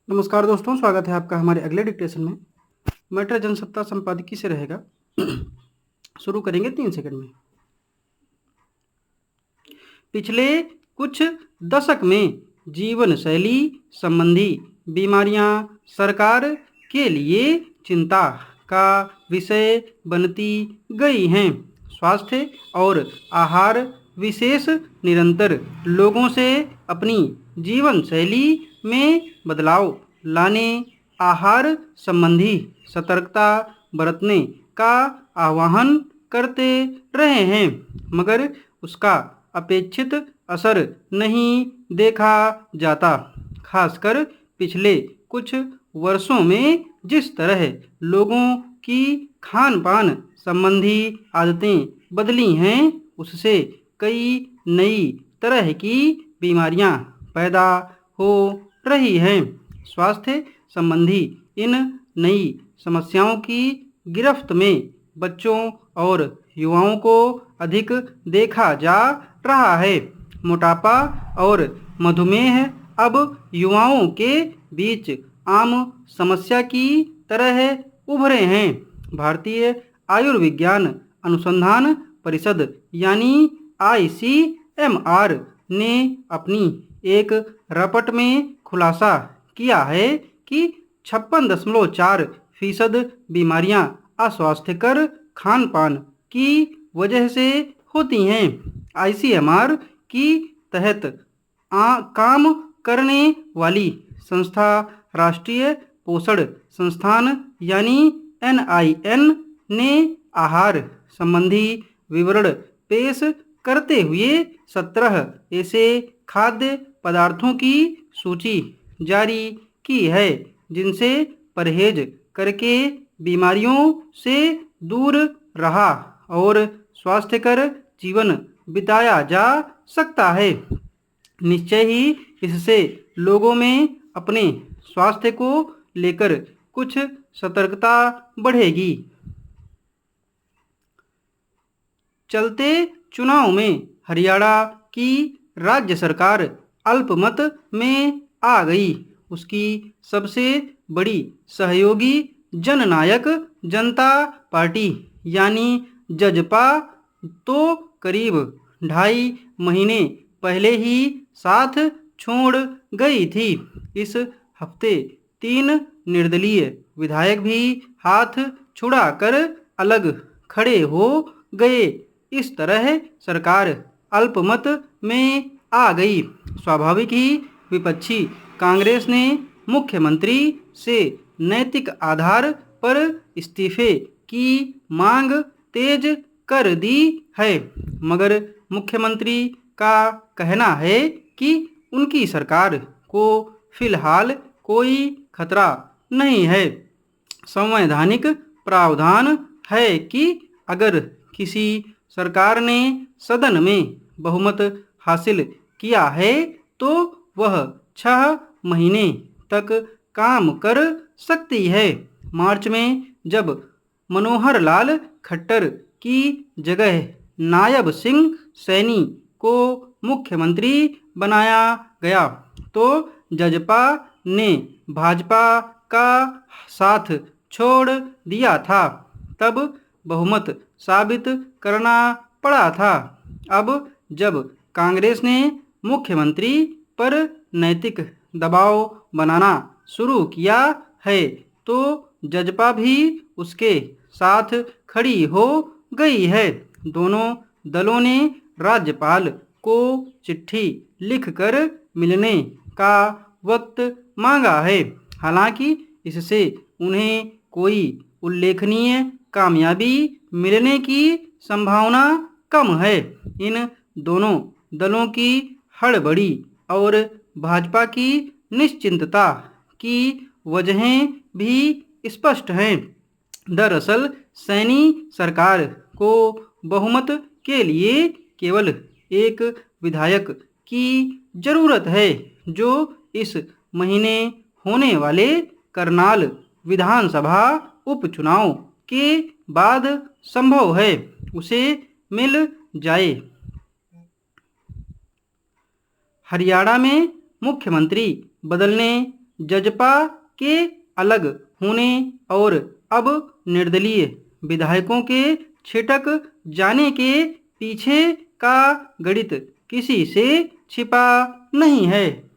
नमस्कार दोस्तों, स्वागत है आपका हमारे अगले डिक्टेशन में। मैटर जनसत्ता संपादकीय से रहेगा। शुरू करेंगे 3 सेकंड में। पिछले कुछ दशक में जीवन शैली संबंधी बीमारियां सरकार के लिए चिंता का विषय बनती गई हैं। स्वास्थ्य और आहार विशेष निरंतर लोगों से अपनी जीवन शैली में बदलाव लाने, आहार संबंधी सतर्कता बरतने का आह्वान करते रहे हैं, मगर उसका अपेक्षित असर नहीं देखा जाता। खासकर पिछले कुछ वर्षों में जिस तरह लोगों की खान पान संबंधी आदतें बदली हैं, उससे कई नई तरह की बीमारियां पैदा हो रही हैं। स्वास्थ्य संबंधी इन नई समस्याओं की गिरफ्त में बच्चों और युवाओं को अधिक देखा जा रहा है। मोटापा और मधुमेह अब युवाओं के बीच आम समस्या की तरह उभरे हैं। भारतीय आयुर्विज्ञान अनुसंधान परिषद यानी ICMR ने अपनी एक रिपोर्ट में खुलासा किया है कि 56.4% बीमारियां अस्वास्थ्यकर खान पान की वजह से होती हैं। ICMR की तहत काम करने वाली संस्था राष्ट्रीय पोषण संस्थान यानी NIN ने आहार संबंधी विवरण पेश करते हुए 17 ऐसे खाद्य पदार्थों की सूची जारी की है जिनसे परहेज करके बीमारियों से दूर रहा और स्वास्थ्यकर जीवन बिताया जा सकता है। निश्चय ही इससे लोगों में अपने स्वास्थ्य को लेकर कुछ सतर्कता बढ़ेगी। चलते चुनाव में हरियाणा की राज्य सरकार अल्पमत में आ गई। उसकी सबसे बड़ी सहयोगी जननायक जनता पार्टी यानी जजपा तो करीब 2.5 महीने पहले ही साथ छोड़ गई थी। इस हफ्ते 3 निर्दलीय विधायक भी हाथ छुड़ाकर अलग खड़े हो गए। इस तरह सरकार अल्पमत में आ गई। स्वाभाविक ही विपक्षी कांग्रेस ने मुख्यमंत्री से नैतिक आधार पर इस्तीफे की मांग तेज कर दी है, मगर मुख्यमंत्री का कहना है कि उनकी सरकार को फिलहाल कोई खतरा नहीं है। संवैधानिक प्रावधान है कि अगर किसी सरकार ने सदन में बहुमत हासिल किया है तो वह 6 महीने तक काम कर सकती है। मार्च में जब मनोहर लाल खट्टर की जगह नायब सिंह सैनी को मुख्यमंत्री बनाया गया तो जजपा ने भाजपा का साथ छोड़ दिया था। तब बहुमत साबित करना पड़ा था। अब जब कांग्रेस ने मुख्यमंत्री पर नैतिक दबाव बनाना शुरू किया है तो जजपा भी उसके साथ खड़ी हो गई है। दोनों दलों ने राज्यपाल को चिट्ठी लिखकर मिलने का वक्त मांगा है। हालांकि इससे उन्हें कोई उल्लेखनीय कामयाबी मिलने की संभावना कम है। इन दोनों दलों की हड़बड़ी और भाजपा की निश्चिंतता की वजहें भी स्पष्ट हैं। दरअसल सैनी सरकार को बहुमत के लिए केवल एक विधायक की जरूरत है, जो इस महीने होने वाले करनाल विधानसभा उपचुनाव के बाद संभव है उसे मिल जाए। हरियाणा में मुख्यमंत्री बदलने जजपा के अलग होने और अब निर्दलीय विधायकों के छिटक जाने के पीछे का गणित किसी से छिपा नहीं है।